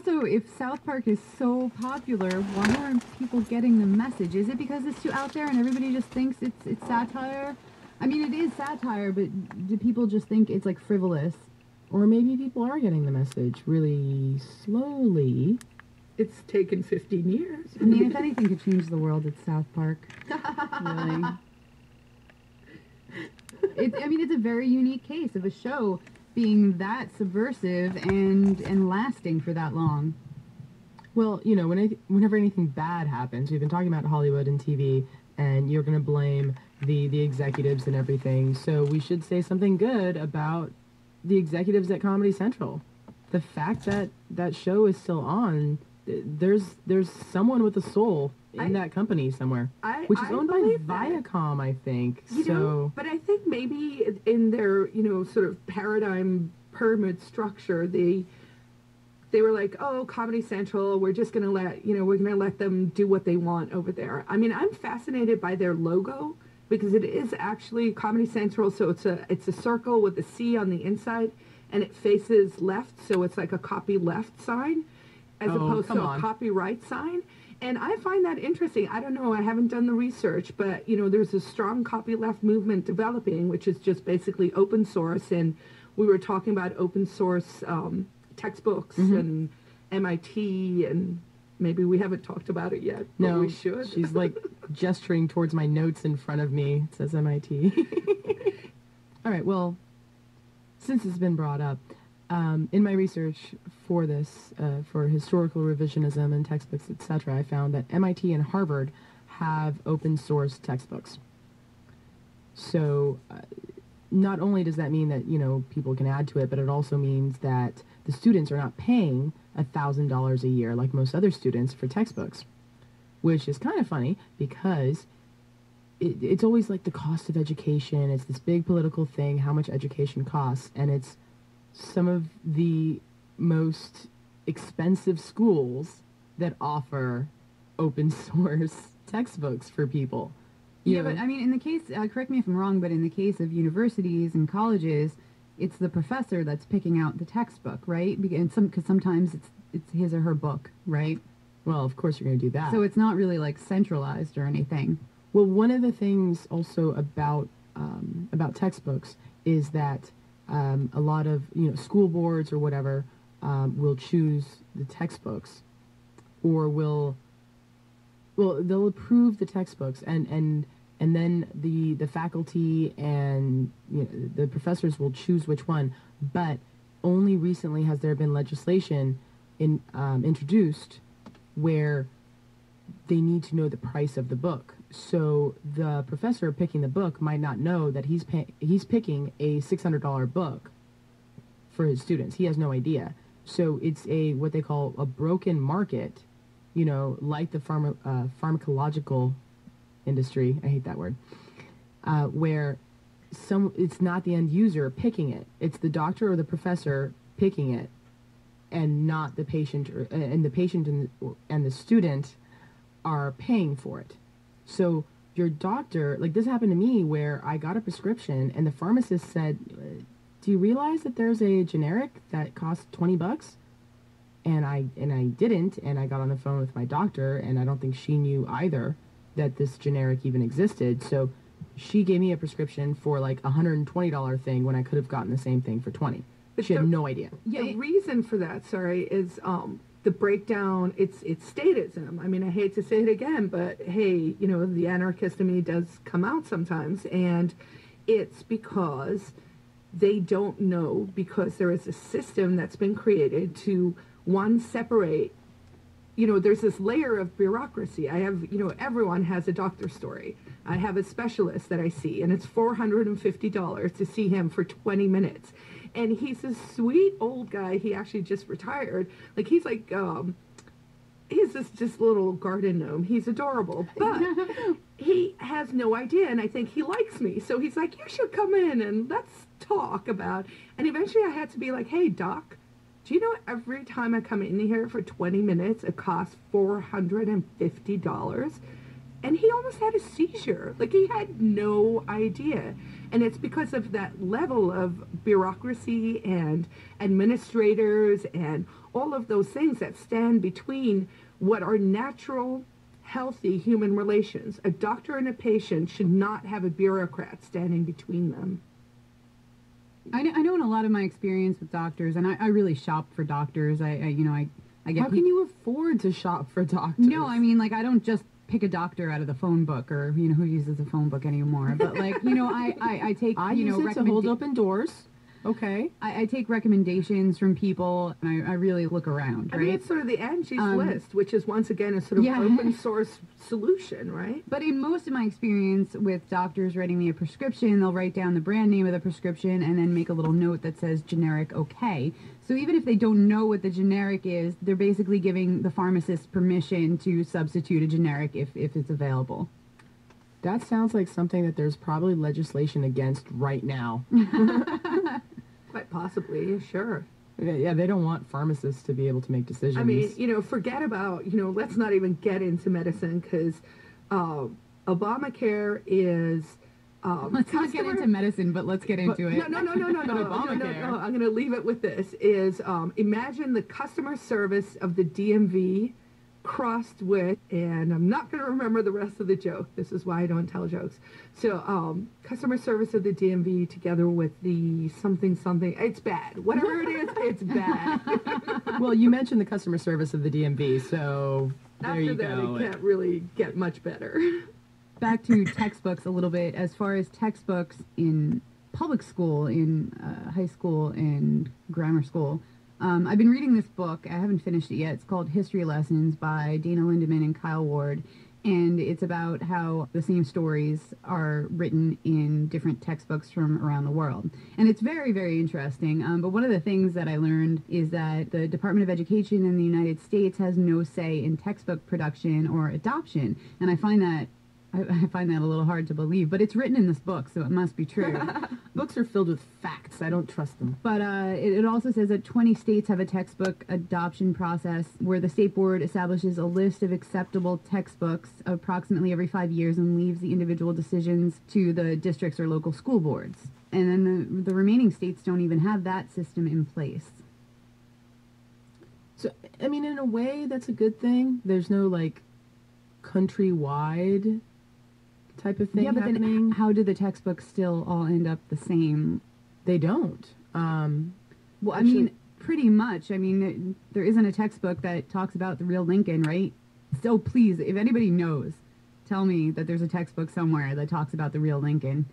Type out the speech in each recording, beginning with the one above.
also, if South Park is so popular, why aren't people getting the message? Is it because it's too out there and everybody just thinks it's satire? I mean, it is satire, but do people just think it's like frivolous? Or maybe people are getting the message really slowly. It's taken 15 years. I mean, if anything could change the world, it's South Park. Really. I mean, it's a very unique case of a show being that subversive and lasting for that long. Well, you know, whenever anything bad happens, we've been talking about Hollywood and TV, and you're going to blame the executives and everything. So we should say something good about the executives at Comedy Central. The fact that that show is still on, there's someone with a soul in that company somewhere, which is owned by Viacom, I think. But I think maybe in their, sort of paradigm pyramid structure, they were like, oh, Comedy Central, we're just going to let them do what they want over there. I mean, I'm fascinated by their logo because it is actually Comedy Central. So it's a circle with a C on the inside and it faces left. So it's like a copy left sign as opposed to a copyright sign. And I find that interesting. I don't know. I haven't done the research, but, there's a strong copyleft movement developing, which is just basically open source. And we were talking about open source textbooks and MIT, and maybe we haven't talked about it yet, but we should. She's like gesturing towards my notes in front of me. It says MIT. All right, well, since it's been brought up, in my research for this, for historical revisionism and textbooks, etc., I found that MIT and Harvard have open source textbooks. So not only does that mean that, people can add to it, but it also means that the students are not paying $1,000 a year like most other students for textbooks, which is kind of funny because it's always like the cost of education. It's this big political thing, how much education costs, and it's some of the most expensive schools that offer open source textbooks for people. But I mean, in the case, correct me if I'm wrong, but in the case of universities and colleges, it's the professor that's picking out the textbook, right? Because sometimes it's his or her book, right? Well, of course you're going to do that. So it's not really like centralized or anything. Well, one of the things also about textbooks is that a lot of school boards or whatever will choose the textbooks, or they'll approve the textbooks, and then the faculty and the professors will choose which one. But only recently has there been legislation introduced where they need to know the price of the book. So the professor picking the book might not know that he's picking a $600 book for his students. He has no idea. So it's what they call a broken market, like the pharmacological industry. I hate that word. Where it's not the end user picking it. It's the doctor or the professor picking it, and not the patient, and the patient and the student are paying for it. So your doctor, like this happened to me where I got a prescription and the pharmacist said, do you realize that there's a generic that costs $20? And I didn't, and I got on the phone with my doctor, and I don't think she knew either that this generic even existed. So she gave me a prescription for like $120 thing when I could have gotten the same thing for $20. But she had no idea. The reason for that, is the breakdown, it's statism. I mean, I hate to say it again, but hey, the anarchist in me does come out sometimes, and it's because they don't know, because there is a system that's been created to, one, separate, there's this layer of bureaucracy. I have, everyone has a doctor story. I have a specialist that I see, and it's $450 to see him for 20 minutes. And he's a sweet old guy. He actually just retired. Like, he's like, he's this just little garden gnome. He's adorable. But he has no idea, and I think he likes me. So he's like, you should come in and let's talk about. And eventually I had to be like, hey, doc, do you know every time I come in here for 20 minutes, it costs $450? and he almost had a seizure. Like, he had no idea. And it's because of that level of bureaucracy and administrators and all of those things that stand between what are natural, healthy human relations. A doctor and a patient should not have a bureaucrat standing between them. I know in a lot of my experience with doctors, and I really shop for doctors. I get. How can you afford to shop for doctors? No, I mean, like, I don't just pick a doctor out of the phone book, or who uses the phone book anymore. But like, I take I use it to hold open doors. Okay. I take recommendations from people, and I really look around, right? I mean, it's sort of the Angie's List, which is, once again, a sort of open source solution, right? But in most of my experience with doctors writing me a prescription, they'll write down the brand name of the prescription and then make a little note that says generic okay. So even if they don't know what the generic is, they're basically giving the pharmacist permission to substitute a generic if it's available. That sounds like something that there's probably legislation against right now. Quite possibly, sure. Yeah, they don't want pharmacists to be able to make decisions. I mean, forget about, let's not even get into medicine, because Obamacare is... let's not get into medicine, but let's get into it. No. I'm going to leave it with this, is imagine the customer service of the DMV crossed with, and I'm not going to remember the rest of the joke. This is why I don't tell jokes. So, customer service of the DMV together with the something. It's bad. Whatever it is, it's bad. Well, you mentioned the customer service of the DMV, so there After you that, go. it can't really get much better. Back to textbooks a little bit. As far as textbooks in public school, in high school and grammar school, I've been reading this book. I haven't finished it yet. It's called History Lessons by Dana Lindemann and Kyle Ward. And it's about how the same stories are written in different textbooks from around the world. And it's very, very interesting. But one of the things that I learned is that the Department of Education in the United States has no say in textbook production or adoption. And I find that a little hard to believe, but it's written in this book, so it must be true. Books are filled with facts. I don't trust them. But it also says that 20 states have a textbook adoption process where the state board establishes a list of acceptable textbooks approximately every 5 years and leaves the individual decisions to the districts or local school boards. And then the remaining states don't even have that system in place. So, I mean, in a way, that's a good thing. There's no, like, countrywide type of thing happening. Then how do the textbooks still all end up the same? They don't. Well, I mean, pretty much. I mean, there isn't a textbook that talks about the real Lincoln, right? So please, if anybody knows, tell me that there's a textbook somewhere that talks about the real Lincoln,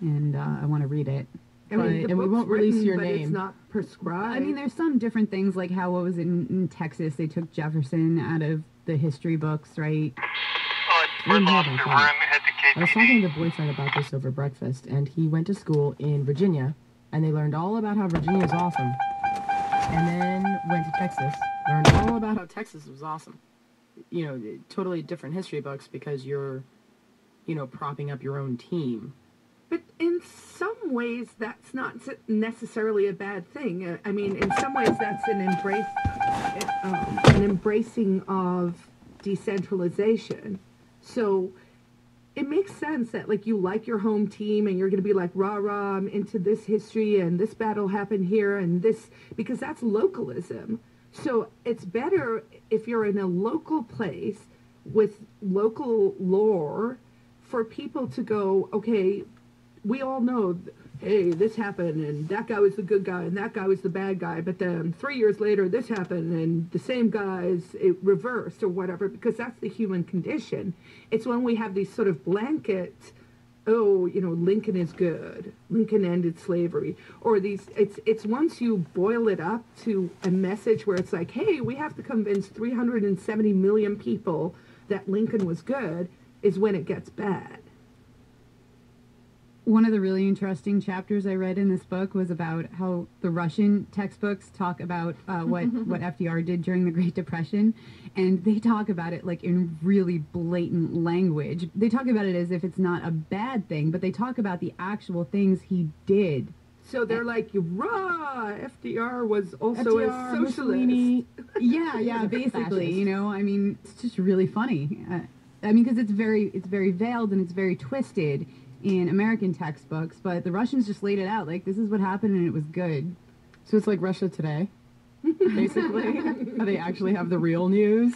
and I want to read it. I mean, and we won't release your name. It's not prescribed. I mean, there's some different things, like how, what was it, in Texas, they took Jefferson out of the history books, right? I was talking to the boyfriend about this over breakfast, and he went to school in Virginia, and they learned all about how Virginia is awesome. And then went to Texas, learned all about how Texas was awesome. Totally different history books because you're, propping up your own team. But in some ways, that's not necessarily a bad thing. I mean, in some ways, that's an embracing of decentralization. So it makes sense that, like, you like your home team and you're going to be like, rah, rah, I'm into this history and this battle happened here and this, because that's localism. So it's better if you're in a local place with local lore for people to go, okay, we all know, hey, this happened and that guy was the good guy and that guy was the bad guy, but then 3 years later this happened and the same guys, it reversed or whatever, because that's the human condition. It's when we have these sort of blanket, Lincoln is good, Lincoln ended slavery, or these, it's once you boil it up to a message where it's like, hey, we have to convince 370 million people that Lincoln was good, is when it gets bad. One of the really interesting chapters I read in this book was about how the Russian textbooks talk about what FDR did during the Great Depression, and they talk about it like in really blatant language. They talk about it as if it's not a bad thing, but they talk about the actual things he did. So they're like, rah, FDR was also a socialist. Yeah, basically, I mean, it's just really funny. I mean, because it's very veiled and it's very twisted in American textbooks, but the Russians just laid it out like this is what happened and it was good. So it's like Russia Today, basically. They actually have the real news.